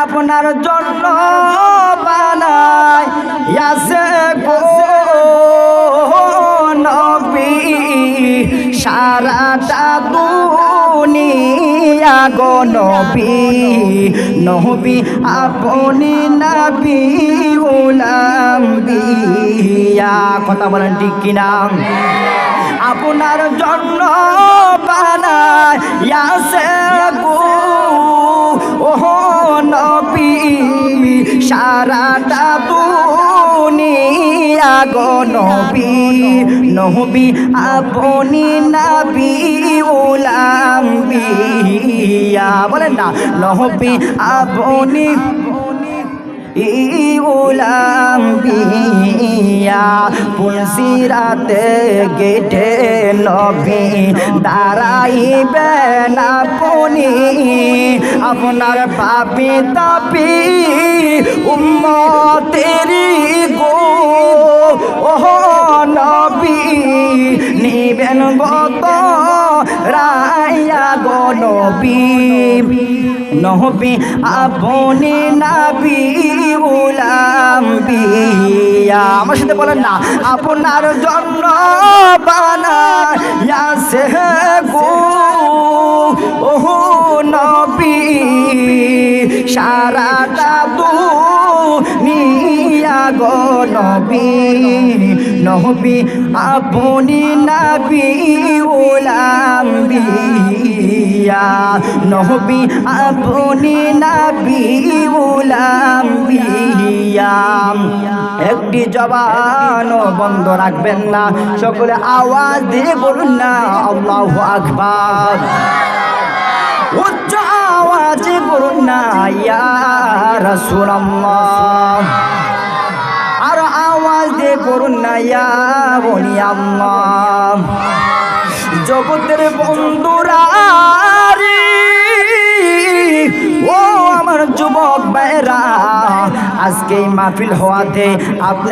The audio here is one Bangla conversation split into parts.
আপনার জন্য বানাইয়াছে গো নবী সারাটা দুনিয়া গো নবী নবী আপনি নবী উলাম্বিয়া কথা বলেন ঠিক কিনা আপনার জন্য বানাইয়াছে গো ওহো নবী সারাটা দুনিয়া গো নবী নবী আপনি নবী উলাম্বিয়া বলেন না নবী আপনি উলাম্বিয়া পুলসিরাতে গেটে নবী দাঁড়াইবেন আপনি আপনার পাপি তাপি উম্মতেরি গো ওহ নবী নিবেন গত রায়া গো নবী নবী আপনি নবী উলাম্বিয়া আমার সাথে বলেন না আপনার জন্য বানাইয়াছে গো ওহো নবী সারাটা দুনিয়া গো নবী নবী আপনি নবী উলাম্বিয়া নবী আপনি নবী উলাম্বিয়া একটি জবান বন্ধ রাখবেন না সকলে আওয়াজ দিয়ে বলুন না আল্লাহু আকবার উচ্চ আওয়াজে বলুন না ইয়া রাসূলুল্লাহ আর আওয়াজ দিয়ে বলুন না ইয়া ওলি আল্লাহ জগতের বন্ধুরা ও আমার যুবক ভাইরা আজকে এই মাহফিল হওয়াতে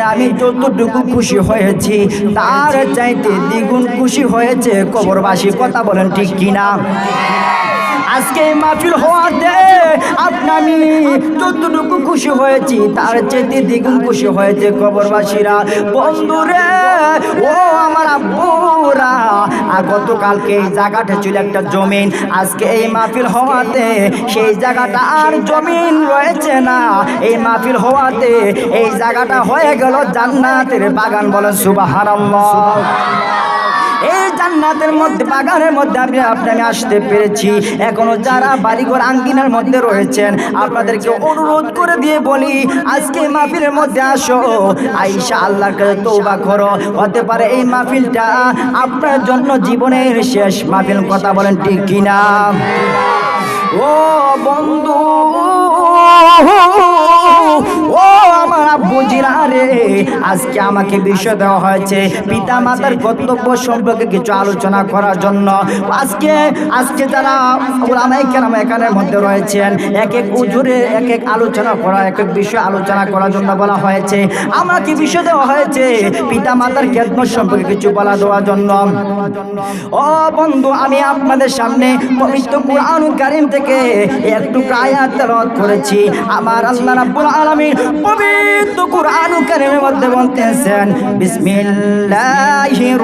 আমি যতটুকু খুশি হয়েছি তার চাইতে দ্বিগুণ খুশি হয়েছে কবরবাসী কথা বলেন ঠিক কিনা আজকে মাহফিল হওয়াতে আমি যতটুকু খুশি হয়েছি তার চাইতে দ্বিগুণ খুশি হয়েছে কবরবাসীরা বন্ধুরে ও আমার আব্বুরা গতকালকে এই জায়গাটা ছিল একটা জমিন আজকে এই মাহফিল হওয়াতে সেই জায়গাটা আর জমিন রয়েছে না এই মাহফিল হওয়াতে এই জায়গাটা হয়ে গেল জান্নাতের বাগান বলে সুবহানাল্লাহ এই জান্নাতের মধ্যে বাগানের মধ্যে আমি আসতে পেরেছি এখনো যারা বাড়িঘর আঙ্গিনার মধ্যে রয়েছেন আপনাদেরকে অনুরোধ করে দিয়ে বলি আজকে মাহফিলের মধ্যে আসো আয়েশা আল্লাহর কাছে তওবা করো হতে পারে এই মাহফিলটা আপনার জন্য জীবনের শেষ মাহফিল কথা বলেন ঠিক কিনা ও বন্ধু ও আমার আব্বুজিরা রে আজকে আমাকে বিষয় দেওয়া হয়েছে পিতা মাতার কর্তব্য সম্পর্কে কিছু আলোচনা করার জন্য আজকে যারা উলামায়ে কেরাম এখানের মধ্যে রয়েছেন এক এক হুজুরে এক এক আলোচনা করা এক এক বিষয় আলোচনা করার জন্য বলা হয়েছে আমাকে বিষয় দেওয়া হয়েছে পিতা মাতার খেদমত সম্পর্কে কিছু বলা দেওয়ার জন্য ও বন্ধু আমি আপনাদের সামনে পবিত্র কুরআনুল কারীম থেকে একটু আয়াত তেলাওয়াত করেছি আমার আল্লাহ রাব্বুল আলামিন পবিত্র কুরআনুল কারীমের মধ্যে বলতেছেন বিসমিল্লাহির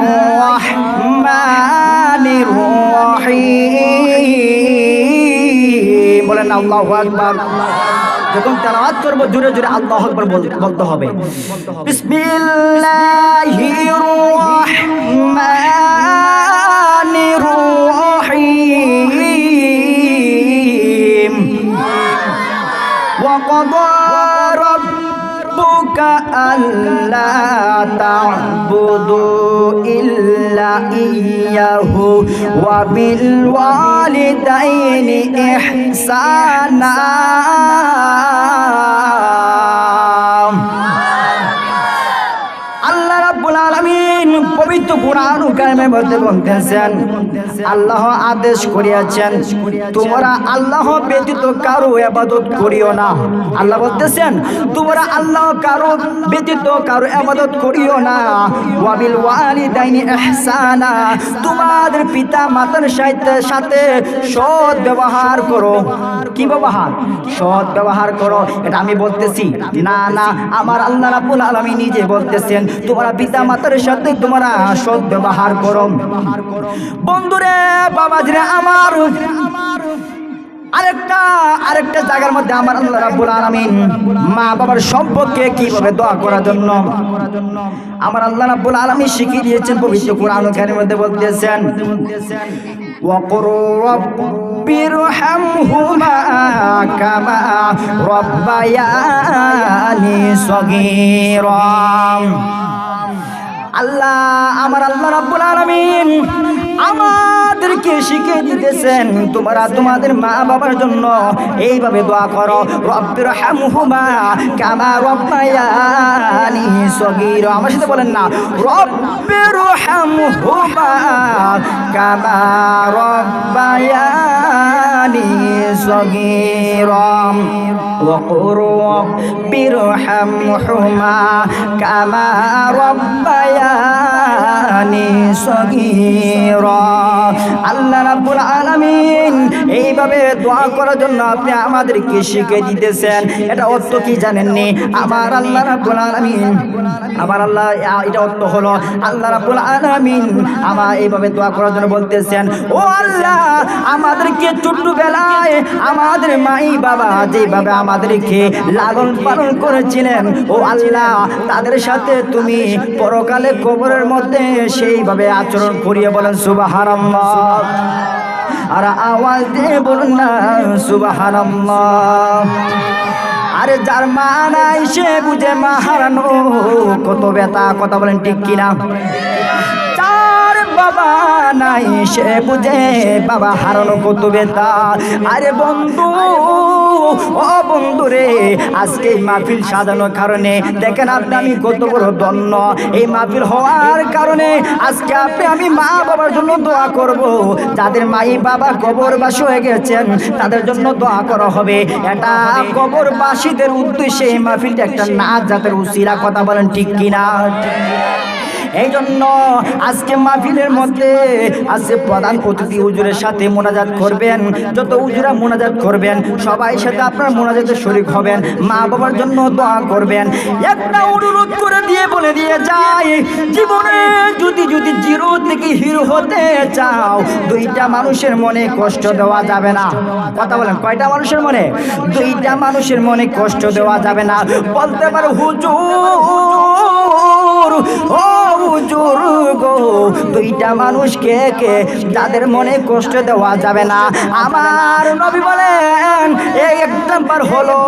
রহমানির রহিম বলেন আল্লাহু আকবার যখন তেলাওয়াত করব জোরে জোরে আল্লাহু আকবার বলতে হবে বিসমিল্লাহির রহমানির রহিম وقضى ربك ألا تعبدوا إلا إياه وبالوالدين إحسانا আল্লাহ রাব্বুল আলামিন পবিত্র কুরআনুল কারীমের মধ্যে বলতেছেন আল্লাহ আদেশ করিয়াছেন তোমরা আল্লাহ ব্যতীত কারো ইবাদত করিও না। আল্লাহ বলতেছেন তোমরা আল্লাহ কারো ব্যতীত কারো ইবাদত করিও না। ওয়াবিল ওয়ালিদাইনি ইহসানা, তোমাদের পিতা মাতার সাথে সৎ ব্যবহার করো। কি ব্যবহার? সৎ ব্যবহার করো। এটা আমি বলতেছি না, না, আমার আল্লাহ রাব্বুল আলামিন নিজে বলতেছেন তোমরা পিতা মাতার সাথে তোমরা সৎ ব্যবহার করো। বন্ধুরে, বাবাজিরে আমার, আরেকটা জায়গার মধ্যে আমার আল্লাহ রাব্বুল আলামিন মা বাবার সম্পর্কে কিভাবে দোয়া করার জন্য আমার আল্লাহ রাব্বুল আলামিন শিখিয়ে দিয়েছেন পবিত্র কোরআন কারীমের মধ্যে বলতেছেন ওয়াকুর রব্বিরহামহুমা কামা রাব্বায়ানি সগীরা। আল্লাহ, আমার আল্লাহ রাব্বুল আলামিন আমাদেরকে শিখিয়ে দিতেছেন তোমরা তোমাদের মা বাবার জন্য এইভাবে দোয়া করো, রব্বিরহামহুমা কামা রাব্বায়ানি সগীরা। আমার সাথে বলেন না, রব্বিরহামহুমা কামা রাব্বায়ানি সগীরা। وقل رب ارحمهما كما ربياني صغيرا। আল্লাহ রাব্বুল আলামিন এইভাবে দোয়া করার জন্য আপনি আমাদেরকে শিখিয়ে দিতেছেন। এটা অর্থ কি জানেননি? আমার আল্লাহ রাব্বুল আলামিন, আমার আল্লাহ, এটা অর্থ হলো আল্লাহ রাব্বুল আলামিন আমার এইভাবে দোয়া করার জন্য বলতেছেন ও আল্লাহ, আমাদেরকে ছোট্টবেলায় আমাদের মাই বাবা যেভাবে আমাদেরকে লালন পালন করেছিলেন, ও আল্লাহ, তাদের সাথে তুমি পরকালে কবরের মধ্যে সেইভাবে আচরণ করিয়ে বলেন সুবহানাল্লাহ। আর আওয়াজ দিয়ে বলুন না সুবহানাল্লাহ। আরে যার মা নাই সে বুঝে মা হারানো কত ব্যথা, কথা বলেন ঠিক কিনা? বাবা নাই সে বুঝে বাবা হারানো কত ব্যথা। আরে বন্ধু, ও বন্ধু রে, আজকে এই মাহফিল সাজানোর কারণে দেখেন আপনি আমি কত বড় ধন্য। এই মাহফিল হওয়ার কারণে আজকে আপনি আমি মা বাবার জন্য দোয়া করব। যাদের মাই বাবা কবরবাসী হয়ে গেছেন তাদের জন্য দোয়া করা হবে। এটা কবরবাসীদের উদ্দেশ্যে এই মাহফিলটা একটা নাজাতের উসিলা, কথা বলেন ঠিক কিনা? এই জন্য আজকে মাহফিলের মধ্যে আজকে প্রধান অতিথি হুজুরের সাথে মোনাজাত করবেন। যত হুজুরা মোনাজাত করবেন সবাই সাথে আপনার মোনাজাতে শরীক হবেন, মা বাবার জন্য দোয়া করবেন। একটা অনুরোধ করে দিয়ে বলে দিয়ে যায়, জীবনে যদি জিরো থেকে হিরো হতে চাও, দুইটা মানুষের মনে কষ্ট দেওয়া যাবে না। কথা বলেন, কয়টা মানুষের মনে? দুইটা মানুষের মনে কষ্ট দেওয়া যাবে না। বলতে পারো হুজুর, ও হুজুর গো, দুইটা মানুষ কে কে যাদের মনে কষ্ট দেওয়া যাবে না? আমার নবী বলেন এক নাম্বার হলো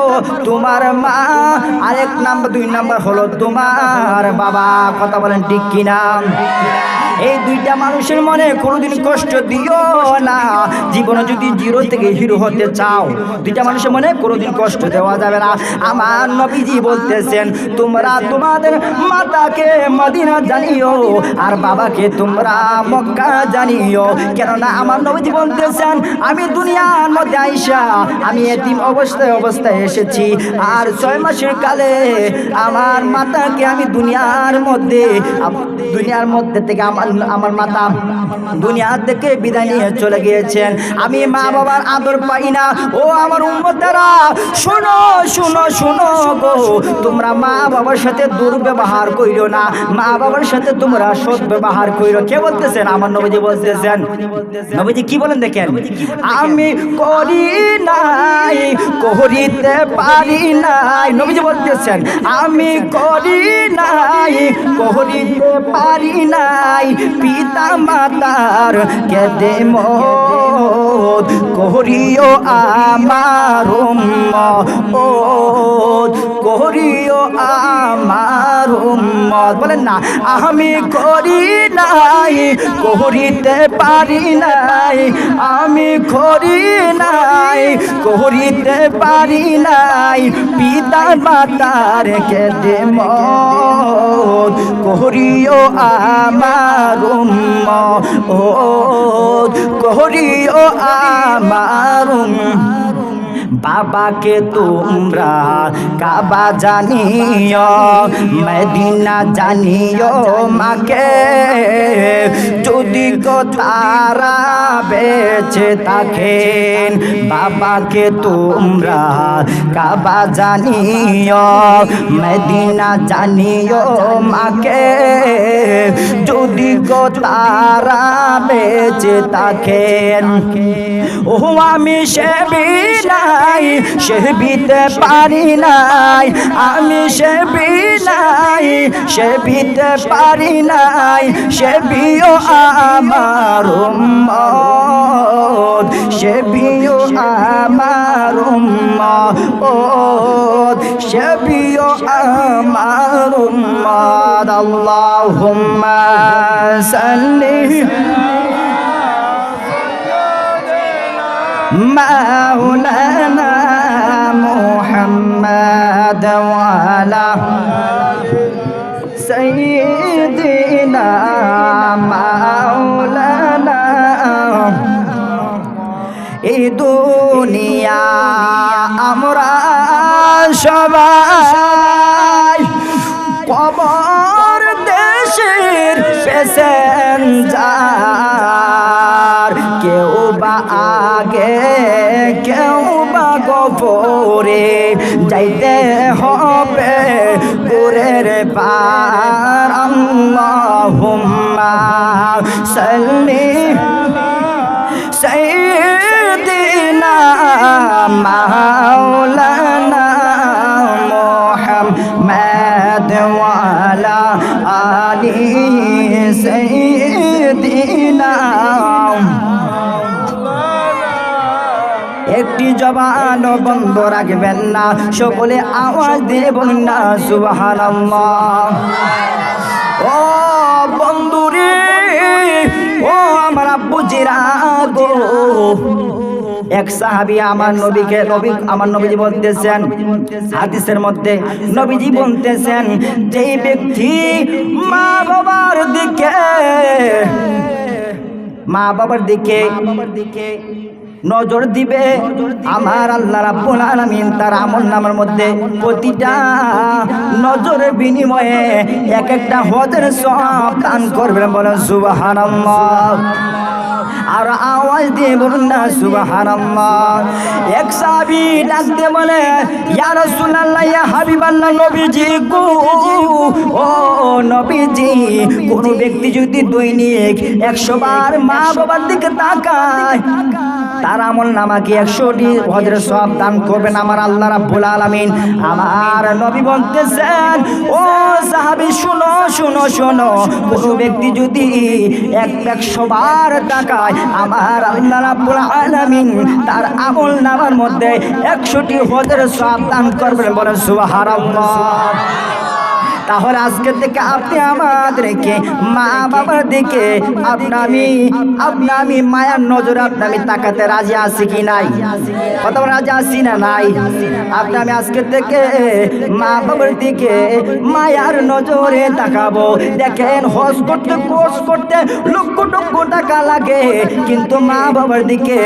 তোমার মা, আরেক নাম্বার, দুই নাম্বার হলো তোমার বাবা। কথা বলেন ঠিক কিনা? এই দুইটা মানুষের মনে কোনোদিন কষ্ট দিও না। জীবনে যদি জিরো থেকে হিরো হতে চাও, দুইটা মানুষের মনে কোনোদিন কষ্ট দেওয়া যাবে না। আমার নবীজি বলতেছেন তোমরা তোমাদের মাতাকে মদিনা জানিও আর বাবাকে তোমরা মক্কা জানিও। কেননা আমার নবীজি বলতেছেন আমি দুনিয়ার মধ্যে আইসা আমি এতিম অবস্থায় এসেছি, আর 6 মাসের কালে আমার মাতাকে আমি দুনিয়ার মধ্যে থেকে আমার মাতা দুনিয়া থেকে বিদায় নিয়ে চলে গিয়েছেন। আমি মা বাবার আদর পাই না। ও আমার উম্মতেরা, শোনো শোনো শোনো গো, তোমরা মা বাবার সাথে দুর্ব্যবহার কইরো না, মা বাবার সাথে তোমরা সৎ ব্যবহার কইরো। কে বলতেছেন? আমার নবীজি বলতেছেন। নবীজি কি বলেন দেখেন, আমি করি নাই, করিতে পারি নাই। নবীজি বলতেছেন আমি করি নাই, করিতে পারি নাই, পিতা মাতার কেঁদে করিও আমার উম্মত, করিও আমার উম্মত। বলেন না, আমি করি নাই, করিতে পারি নাই, আমি করি নাই, করিতে পারি নাই, পিতা মাতার কেঁদে মত, করিও আমার উম্মত, করিও আমার বাবাকে তোমরা কাবা জানিও, মদিনা জানিও মাকে, যদি গো তারা বেঁচে থাকেন। বাবাকে তোমরা কাবা জানিও, মদিনা জানিও মাকে, যদি গো তারা বেঁচে থাকেন। ও আমি সেবি নাই, সেবিতে পারি নাই, আমি সেবি নাই, সেবিতে পারি নাই, সেবিও আমার উম্মত, সেবিও আমার উম্মত, সেবিও আমার উম্মত। আল্লাহুম্মা সাল্লি মাওলানা মুহাম্মাদ ওয়া আলা সাইয়্যিদিনা মাওলানা। এই দুনিয়া আমরা সবাই কবর দেশের প্যাসেঞ্জার, কেউ বা আগে কেউ বা গোপরে, যাইতে হবে গোরের পার। আল্লাহুম্মা সাল্লি সাইয়্যিদিনা মাওলানা মুহাম্মাদ ওয়া আলা আলি সাইয়্যিদিনা। একটি জবান বন্ধ রাখবেন না, সকলে আওয়াজ দিয়ে বলুন না সুবহানাল্লাহ। ও বন্ধুরে, ও আমার আব্বুজিরা গো, এক সাহাবী আমার নবীকে, আমার নবীজি বলতেছেন হাদিসের মধ্যে, নবীজি বলতেছেন যেই ব্যক্তি মা বাবার দিকে নজর দিবে, আমার আল্লাহ রাব্বুল আলামিন তার আমলনামার মধ্যে প্রতিটা নজরের বিনিময়ে এক একটা হজের সওয়াব দান করবেন। বলেন সুবহানাল্লাহ। আর আওয়াজ দিয়ে বলুন না সুবহানাল্লাহ। এক সাহাবী ডাকতে বলে, ইয়া রাসূলুল্লাহ, ইয়া হাবিবাল্লাহ, নবীজি গো, ও নবীজি, কোন ব্যক্তি যদি দৈনিক 100 বার মা বাবার দিকে তাকায়, তার আমলনামাকে 100টি হজের সওয়াব দান করবেন আমার আল্লাহ রাব্বুল আলামিন। আমার নবী বলতেছেন, ও সাহাবী শুনো শুনো শুনো, কোন ব্যক্তি যদি 100 বার তাকায়, আমার আল্লাহ রাব্বুল আলামিন তার আমলনামার মধ্যে 100টি হজের সওয়াব দান করবেন। বলেন সুবহানাল্লাহ। তাহলে আজকে থেকে আপনি আমাদেরকে মা বাবার দিকে আপনি মায়ার নজরে আমি তাকাতে রাজি আছি কি নাই? কত রাজি আছি না নাই? আমি আজকে থেকে মা বাবার দিকে মায়ার নজরে তাকাবো। দেখেন, হজ করতে কোর্স করতে লক্ষ লক্ষ টাকা লাগে, কিন্তু মা বাবার দিকে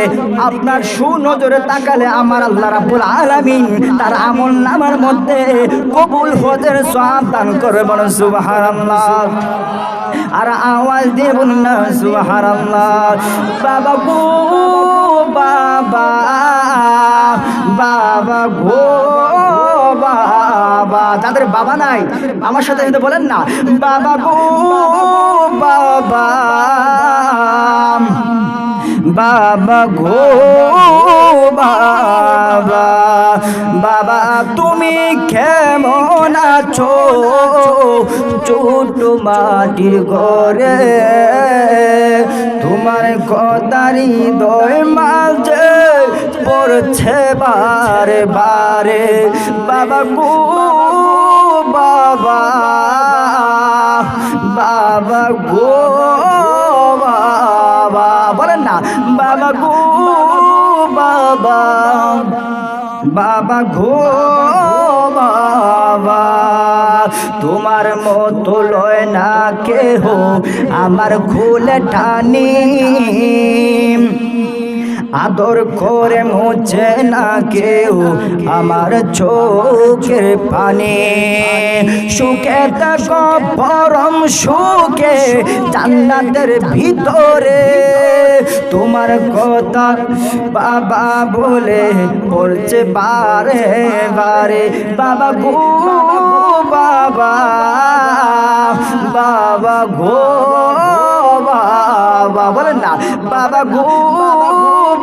আপনার সুনজরে তাকালে আমার আল্লাহ রাব্বুল আলামিন তার আমলনামার মধ্যে কবুল হজের সওয়াব দান করে। বলেন সুবহানাল্লাহ। আর আওয়াজ দিয়ে বলুন না সুবহানাল্লাহ। বাবা গো বাবা, বাবা গো বাবা, তাদের বাবা নাই, আমার সাথে কিন্তু বলেন না, বাবা গো বাবা, বাবা গো বাবা, বাবা তুমি কেমন আছো ছোট মাটির ঘরে, তোমার কথারি হৃদয় মাঝে পড়ছে বারে বারে, বাবা গো বাবা, বাবা গো বাবা, বলেন না বাবা গো বাবা, বাবা গো বাবা, তোমার মতো লয় না কেহ আমার খুলে টানি, আদর করে মুছে না কেউ আমার চোখের পানি, সুখে থাকো পরম সুখে জান্নাতের ভিতরে, তোমার কথা বাবা বলে পড়ছে বারে বারে, বাবা গো বাবা, বাবা গো বাবা, বলেন না বাবা গো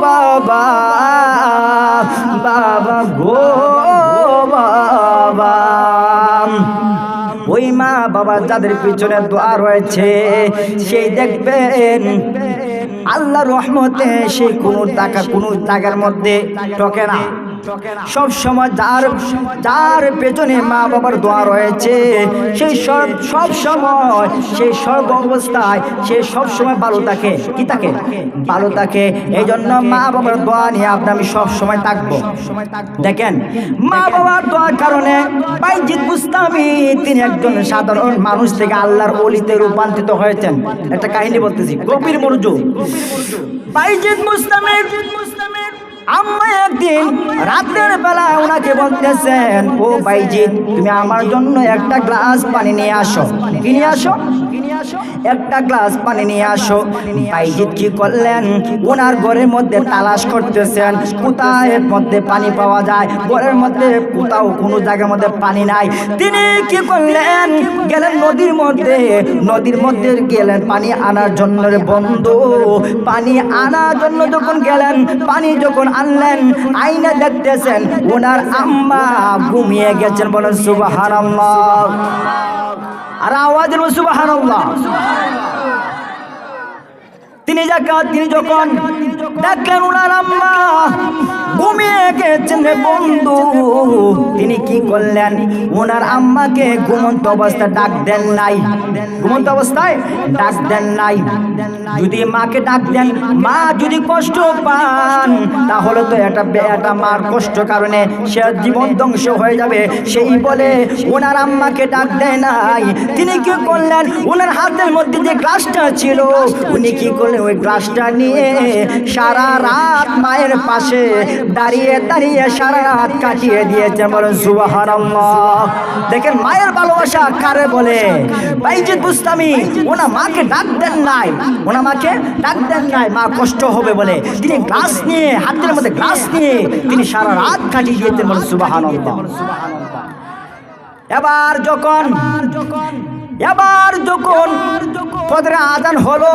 বাবা, বাবা গো বাবা। ওই মা বাবা যাদের পিছনে দোয়া রয়েছে সেই দেখবেন আল্লাহর রহমতে সে কোনো টাকা কোনো জায়গার মধ্যে টকে না, সব সময় যার পেছনে মা বাবার দোয়া রয়েছে সেই সব সময় সেই সর্ব অবস্থায় সে সব সময় ভালো থাকে, কি থাকে ভালো থাকে। এই জন্য মা বাবার দোয়া নিয়ে আমি সব সময় থাকবো। দেখেন মা বাবার দোয়ার কারণে বাইজিদ বুস্তামি তিনি একজন সাধারণ মানুষ থেকে আল্লাহর ওলিতে রূপান্তরিত হয়েছেন। একটা কাহিনী বলতেছি, গভীর মনোযোগ। বাইজিদ বুস্তামির আম্মা একদিন রাতের বেলা ওনাকে বলতেছেন, ও বাইজিদ তুমি আমার জন্য একটা গ্লাস পানি নিয়ে আসো। কি নিয়ে আসো? একটা গ্লাস পানি নিয়ে আসো। বাইজিদ কি করলেন, ওনার ঘরের মধ্যে তালাশ করতেছেন কোথায় মধ্যে পানি পাওয়া যায়, ঘরের মধ্যে কোথাও কোনো জায়গার মধ্যে পানি নাই। তিনি কি করলেন, গেলেন নদীর মধ্যে গেলেন পানি আনার জন্য। রে বন্ধু, পানি আনার জন্য যখন গেলেন, পানি যখন আনলেন, আইনা দেখতেছেন ওনার আম্মা ঘুমিয়ে গেছেন। বলেন সুবহানাল্লাহ, আর আওয়াজ দিল সুবহানাল্লাহ। তিনি যখন দেখলেন ওনার আম্মা ঘুমিয়ে গেছেন রে বন্ধু, তিনি কি করলেন, ওনার আম্মাকে ঘুমন্ত অবস্থায় ডাক দেন নাই। ঘুমন্ত অবস্থায় ডাক দেন নাই। যদি মাকে ডাক দেন, মা যদি কষ্ট পান তাহলে তো এটা মার কষ্ট কারণে সে জীবন ধ্বংস হয়ে যাবে, সেই বলে ওনার আম্মাকে ডাক দেয় নাই। তিনি কি করলেন, ওনার হাতের মধ্যে যে গ্লাসটা ছিল উনি কি করলেন, ওই গ্লাসটা নিয়ে সারা রাত মায়ের পাশে দাঁড়িয়ে দাঁড়িয়ে সারা রাত কাটিয়ে দিয়েছেন। বলেন সুবহানাল্লাহ। দেখেন মায়ের ভালোবাসা কারে বলে। বাইজিদ বুস্তামি ওনার মাকে ডাক দেন নাই, ওনার মাকে ডাক দেন নাই, মা কষ্ট হবে বলে তিনি গ্লাস নিয়ে, হাতের মধ্যে গ্লাস নিয়ে তিনি সারা রাত কাটিয়ে দিয়েছেন। বলেন সুবহানাল্লাহ। এবার যখন ফজরে আজান হলো,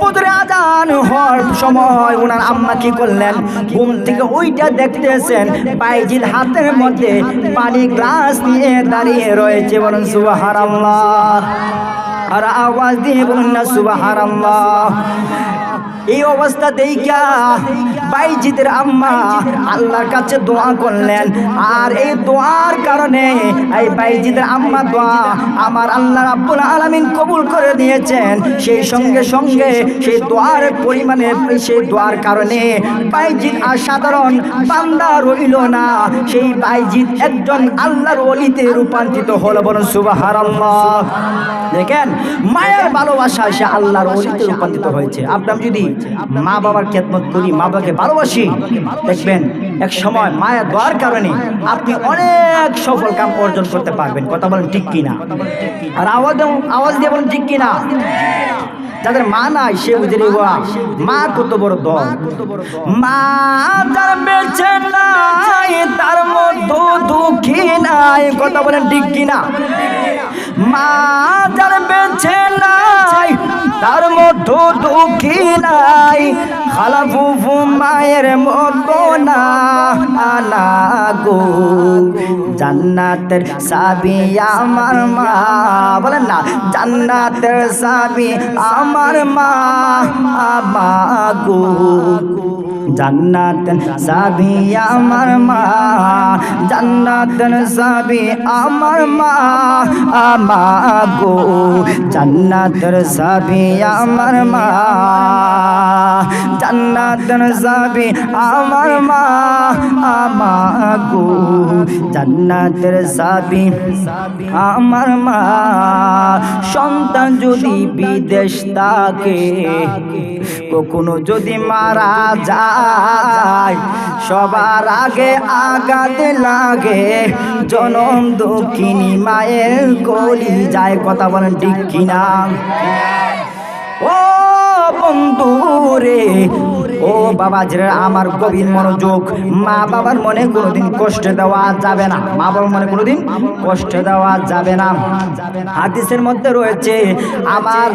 ফজরে আজান হওয়ার সময় ওনার আম্মা কি করলেন, ঘুম থেকে ওইটা দেখতেছেন বাইজিদ হাতের মধ্যে পানি গ্লাস নিয়ে দাঁড়িয়ে রয়েছে। বলেন সুবহানাল্লাহ, আর আওয়াজ দিয়ে বলুন না সুবহানাল্লাহ। এই অবস্থা দেইখা বাইজিদের আম্মা আল্লাহর কাছে দোয়া করলেন, আর এই দোয়ার কারণে এই বাইজিদের আম্মা দোয়া আমার আল্লাহ রাব্বুল আলামিন কবুল করে দিয়েছেন। সেই সঙ্গে সঙ্গে সেই দোয়ার পরিমাণে, সেই দোয়ার কারণে বাইজিদ আর সাধারণ বান্দা রইল না, সেই বাইজিদ একজন আল্লাহর ওলিতে রূপান্তরিত হলো। বলেন সুবহানাল্লাহ। দেখেন মায়ের ভালোবাসা সে আল্লাহর ওলিতে রূপান্তরিত হয়েছে। আপনার যদি মা বাবার খেদমত করি, মা বাবাকে ভালোবাসি, দেখবেন এক সময় মায়ের দোয়ার কারণে আপনি অনেক সফল কাম অর্জন করতে পারবেন। কথা বলেন ঠিক কিনা? আর আওয়াজ দিয়ে বলেন ঠিক কিনা? যাদের মা নাই সে বুঝে নিব মা কত বড় দল। মা তার বেঁচে নাই, তার মধ্যে দুঃখী নাই। কথা বলেন ঠিক কিনা? মা তার বেঁচে নাই, তার মধ্যে দুঃখী নাই। খালাফুফু মায়ের মতো না আনা গো, জান্নাতের চাবি আমার মা, বলেন না, জান্নাতের চাবি আমার মা গো, জান্নাতের চাবি আমার মা, জান্নাতের চাবি আমার মা গো, জান্নাতের চাবি আমার মা, জান্নাতের চাবি আমার মা গো, জান্নাতের চাবি আমার মা। সন্তান যদি বিদেশ থাকে, কখনো যদি মারা যায়, সবার আগে আঘাতে লাগে জনম দুঃখিনী মায়ের কলি যায়। কথা বলেন ঠিক কিনা? ও বন্ধু রে, ও বাবা যারা আমার গভীর মনোযোগ, মা বাবার মনে কোনোদিন কষ্ট দেওয়া যাবে না, মা বাবার মনে কোনোদিন কষ্ট দেওয়া যাবে না। হাদিসের মধ্যে রয়েছে আমার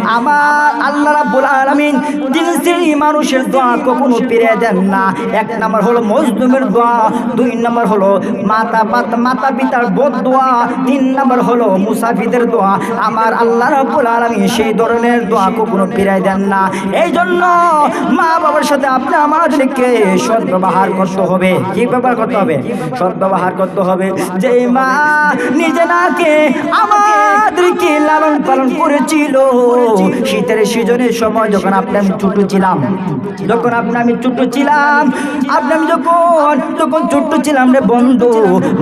আল্লাহ রাব্বুল আলামিন তিন শ্রেণীর মানুষের দোয়া কখনো ফিরিয়ে দেন না। এক নম্বর হলো মজলুমের দোয়া, দুই নম্বর হলো মাতা পিতার বদদোয়া, তিন নম্বর হলো মুসাফিরদের দোয়া। আমার আল্লাহ রাব্বুল আলামিন সেই ধরনের দোয়া কখনো ফিরিয়ে দেন না। এই জন্য মা বাবার সাথে আপনি আমাদেরকে সৎ ব্যবহার করতে হবে। কি ব্যবহার করতে হবে? সৎ ব্যবহার করতে হবে। যে মা নিজে নাকে আমাদেরকে লালন পালন করেছিল, শীতের সিজনের সময় যখন আমি ছোট ছিলাম, আমি ছোট ছিলাম রে বন্ধু,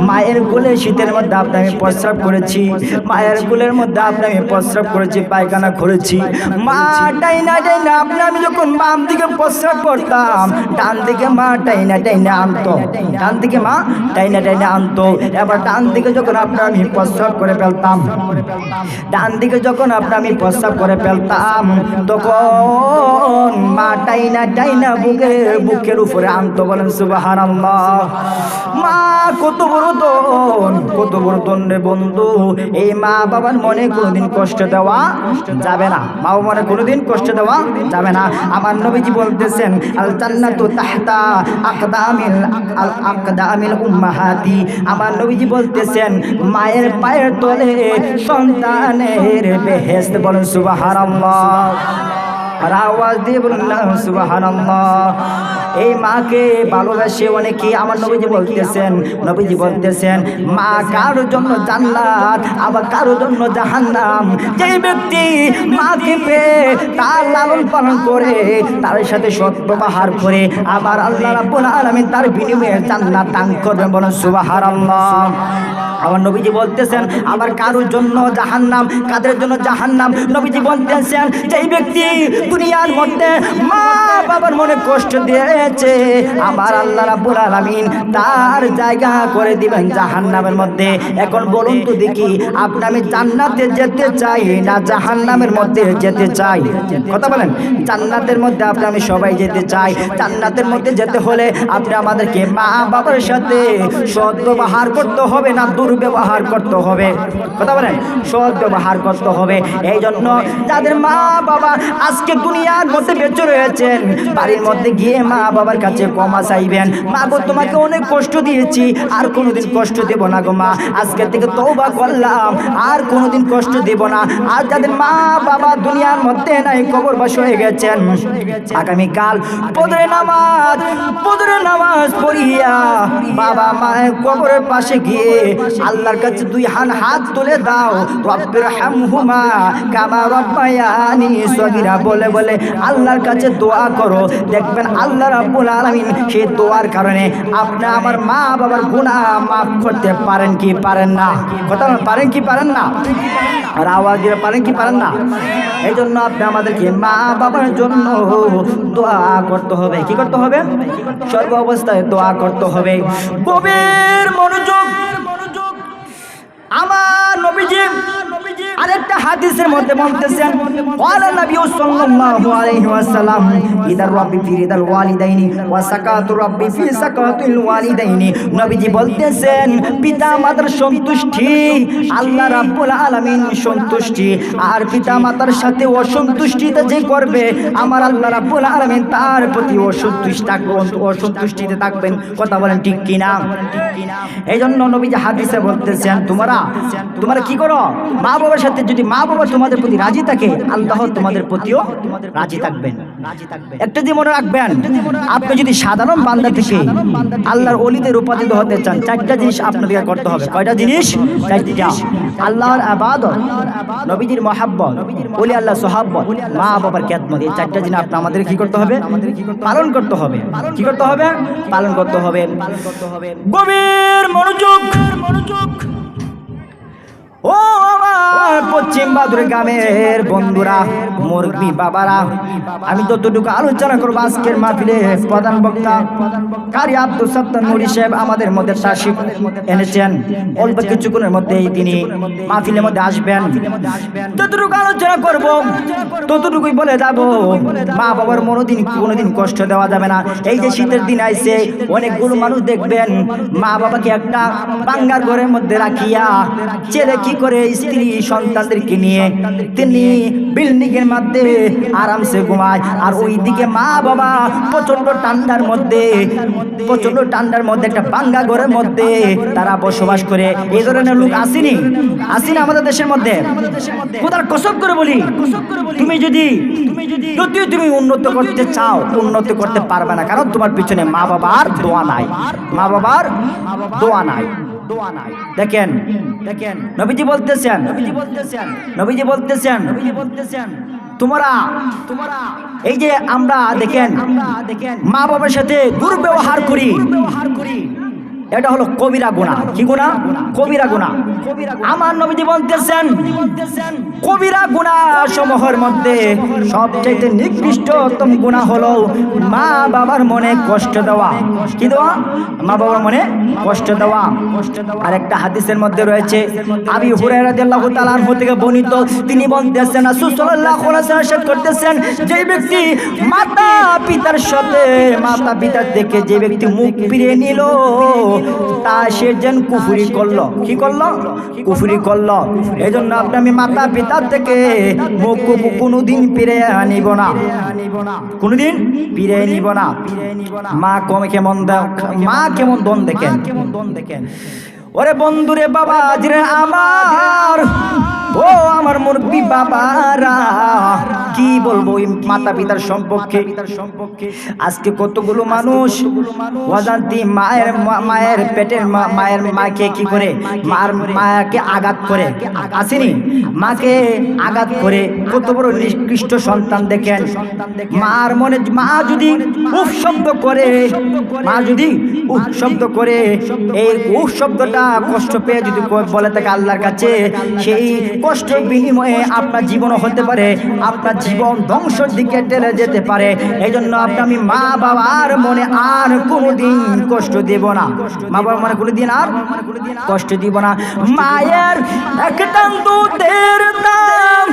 মায়ের কোলে শীতের মধ্যে আমি প্রস্রাব করেছি, মায়ের কোলের মধ্যে আমি প্রস্রাব করেছি, পায়খানা করেছি। মা টাইনা আমি যখন বাম দিকে প্রস্রাব করতাম, ডান দিকে মা টাইনা আনতো, ডান দিকে মা টাইনা আনতো। এবার ডান দিকে যখন আমি প্রস্রাব করে ফেলতাম, ডান দিকে যখন আমি প্রস্রাব করে ফেলতাম, তখন মা টাইনা বুকের উপরে আনতো। বলেন সুবহানাল্লাহ। মা কত বড় দন রে বন্ধু। এই মা বাবার মনে কোনোদিন কষ্ট দেওয়া যাবে না, মা বাবার মনে কোনোদিন কষ্ট দেওয়া যাবে না। আমার নবীজি বলতেছেন আল জান্নাতু তাহতা আকদামিল উম্মাহাতি। আমার নবীজি বলতেছেন মায়ের পায়ের তলে সন্তানের বেহেশত। বলেন সুবহানাল্লাহ। আর আওয়াজ দিয়ে বলুন না সুবহানাল্লাহ। এই মাকে ভালোবাসে অনেকে। আমার নবীজি বলতেছেন মা কারোর জন্য জান্নাত, আবার কারোর জন্য জাহান্নাম। যে ব্যক্তি মাকে পেয়ে তার লালন পালন করে, তার সাথে সৎ ব্যবহার করে, আবার আল্লাহ রাব্বুল আলামিন তার বিনিময়ে জান্নাত দান করবেন। বলেন সুবহানাল্লাহ। আমার নবীজি বলতেছেন আবার কারোর জন্য জাহান্নাম। কাদের জন্য জাহান্নাম? নবীজি বলতেছেন যেই ব্যক্তি দুনিয়ার মধ্যে মা বাবার মনে কষ্ট দিয়েছে, আমার আল্লাহ রাব্বুল আলামিন তার জায়গা করে দিবেন জাহান্নামের মধ্যে। এখন বলুন তো দেখি, আপনি আমি জান্নাতে যেতে চাই না জাহান্নামের মধ্যে যেতে চাই? কথা বলেন। জান্নাতের মধ্যে আপনি আমি সবাই যেতে চাই। জান্নাতের মধ্যে যেতে হলে আপনি আমাদেরকে মা বাবার সাথে সৎ ব্যবহার করতে হবে না দুর্ব্যবহার করতে হবে? কথা বলেন। সৎ ব্যবহার করতে হবে। এই জন্য যাদের মা বাবা আজকে দুনিয়ার মধ্যে বেঁচে রয়েছেন, বাড়ির মধ্যে গিয়ে মা বাবার কাছে ক্ষমা চাইবেন। মা গো তোমাকে অনেক কষ্ট দিয়েছি, আর কোনোদিন কষ্ট দেব না গো মা, আজকে থেকে তওবা করলাম, আর কোনোদিন কষ্ট দেব না। আর যাদের মা বাবা দুনিয়ার মধ্যে নাই, কবরবাসী হয়ে গেছেন, আগামীকাল ফজরের নামাজ পড়িয়া বাবা মায়ের কবরের পাশে গিয়ে আল্লাহর কাছে দুই হাত তুলে দাও, রব্বির হামহুমা কামা রব্বায়ানি সগীরা বলে বলে আল্লাহর কাছে দোয়া করো। দেখবেন আল্লাহ রাব্বুল আলামিন সেই দোয়ার কারণে আপনি আমার মা বাবার গুনাহ মাফ করতে পারেন কি পারেন না? কথা পারেন কি পারেন না? আর আওয়াজ দিয়ে পারেন কি পারেন না? এই জন্য আপনি আমাদেরকে মা বাবার জন্য দোয়া করতে হবে। কি করতে হবে? সর্ব অবস্থায় দোয়া করতে হবে। গভীর মনোযোগ। আমার নবীজি আরেকটা হাদিসের মধ্যে বলতেছেন ওয়ালা নবী সাল্লাল্লাহু আলাইহি ওয়াসাল্লাম ইদার রাব্বি ফি রিদাল ওয়ালিদাইনি ওয়া সাকাতু রাব্বি ফি সাকাতিল ওয়ালিদাইনি। নবীজি বলতেছেন পিতা মাতার সন্তুষ্টি আল্লাহ রাব্বুল আলামিন সন্তুষ্টি, আর পিতা মাতার সাথে অসন্তুষ্টিতে যে করবে আমার আল্লাহ রাব্বুল আলামিন তার প্রতি অসন্তুষ্টিতে থাকবেন। কথা বলেন ঠিক কিনা? এই জন্য নবীজি হাদিসে বলতেছেন তোমরা কি করো, মা বাবার সাথে যদি মা বাবা তোমাদের প্রতি রাজি থাকে আল্লাহ তোমাদের প্রতিও রাজি থাকবেন। একটা যে মনে রাখবেন, আপনি যদি সাধারণ বান্দা থেকে আল্লাহর ওলিতে রূপান্তরিত হতে চান চারটা জিনিস আপনাদের করতে হবে। কয়টা জিনিস? চারটা। আল্লাহর ইবাদত, নবীজির মহব্বত, ওলি আল্লাহ সোহাব্বত, মা বাবার খেদমত। এই চারটা জিনিস আমাদের কি করতে হবে? পালন করতে হবে। কি করতে হবে? পালন করতে হবে। গভীর মনোযোগ। ও আমার পশ্চিম বাদুর গ্রামের বন্ধুরা, মুরব্বী বাবারা, আমি যতটুকু আলোচনা করবো আজকের মাহফিলে প্রধান বক্তা কারি আব্দুল সত্তার নুরি সাহেব আমাদের মধ্যে তাশরিফ এনেছেন। অল্প কিছুক্ষণের মধ্যেই তিনি মাহফিলের মধ্যে আসবেন। যতটুকু আলোচনা করব ততটুকুই বলে যাব, মা বাবার কোনোদিন কষ্ট দেওয়া যাবে না। এই যে শীতের দিন আইছে, অনেকগুলো মানুষ দেখবেন মা বাবাকে একটা বাঙ্গার ঘরের মধ্যে রাখিয়া ছেলে কি করে স্ত্রী সন্তানদেরকে নিয়ে তিনি বিল্ডিং এর মধ্যে আরামসে ঘুমায়, আর ওইদিকে মা বাবা প্রচন্ড ঠান্ডার মধ্যে একটা বাঙ্গা ঘরের মধ্যে তারা বসবাস করে। এই ধরনের লোক আসেনি আমাদের দেশের মধ্যে। খোদার কসম করে বলি, তুমি যদি উন্নত করতে চাও উন্নত করতে পারবে না, কারণ তোমার পিছনে মা বাবার দোয়া নাই। দেখেন নবীজি বলতেছেন তোমরা এই যে আমরা দেখেন মা বাবার সাথে দুর্ব্যবহার করি, এটা হলো কবিরা গুনাহ। কি গুনাহ? কবিরা গুনাহ। আমার নবীজি বলতেছেন কবিরা গুনাহ সমূহের মধ্যে সবচেয়ে নিকৃষ্টতম গুনাহ হলো মা বাবার মনে কষ্ট দেওয়া। কি দেওয়া? মা বাবার মনে কষ্ট দেওয়া। আর একটা হাদিসের মধ্যে রয়েছে আবি হুরায়রা রাদিয়াল্লাহু তাআলা আনহু থেকে বর্ণিত, তিনি বলতেছেন রাসূল সাল্লাল্লাহু আলাইহি ওয়াসাল্লাম ইরশাদ করতেছেন, যে ব্যক্তি মাতা পিতার থেকে যে ব্যক্তি মুখ ফিরিয়ে নিল তা সে যেন কুফরি করলো। কি করলো? কুফরি করলো। এই জন্য আমি মাতা পিতার থেকে মুখ কোনোদিন ফিরে নিব না, কোনোদিন ফিরে নিব না। মা কেমন দন দেখেন। ওরে বন্ধুরে বাবা জিরে আমার মুরব্বী বাবারা, কি বলবো এই মাতা পিতার সম্পর্কে। আজকে কতগুলো মানুষ অজান্তি মায়ের পেটের মাকে কি করে মাকে আঘাত করে, আসেনি? মাকে আঘাত করে কত বড় নিকৃষ্ট সন্তান। দেখেন মার মনে মা যদি উফ শব্দ করে এই উফ শব্দটা কষ্ট পেয়ে যদি বলে থাকে আল্লাহর কাছে, সেই কষ্টের বিনিময়ে আপনার জীবনও হতে পারে, আপনার জীবন ধ্বংসের দিকে ঠেলে যেতে পারে। এই জন্য আমি মা বাবার মনে আর কোনোদিন কষ্ট দেব না। মা বাবার মনে কোনোদিন আর কষ্ট দিব না। মায়ের একটা দুধের দাম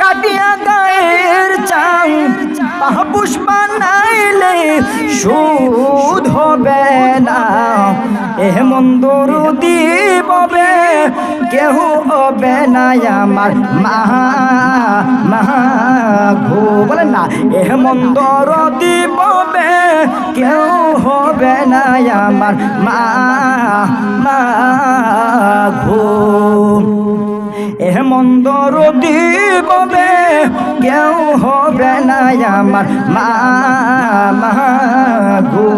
কাটিয়া গায়ের চাং পাহাপুষ বানাইলে সুদ হবে না। এমন দরদি ববে কেহ হবে না আমার মা গো, বলেন না এমন দরদি ববে কেউ হবে না আমার মা গো। এমন দরদি ববে কেউ হবে না আমার মা গো।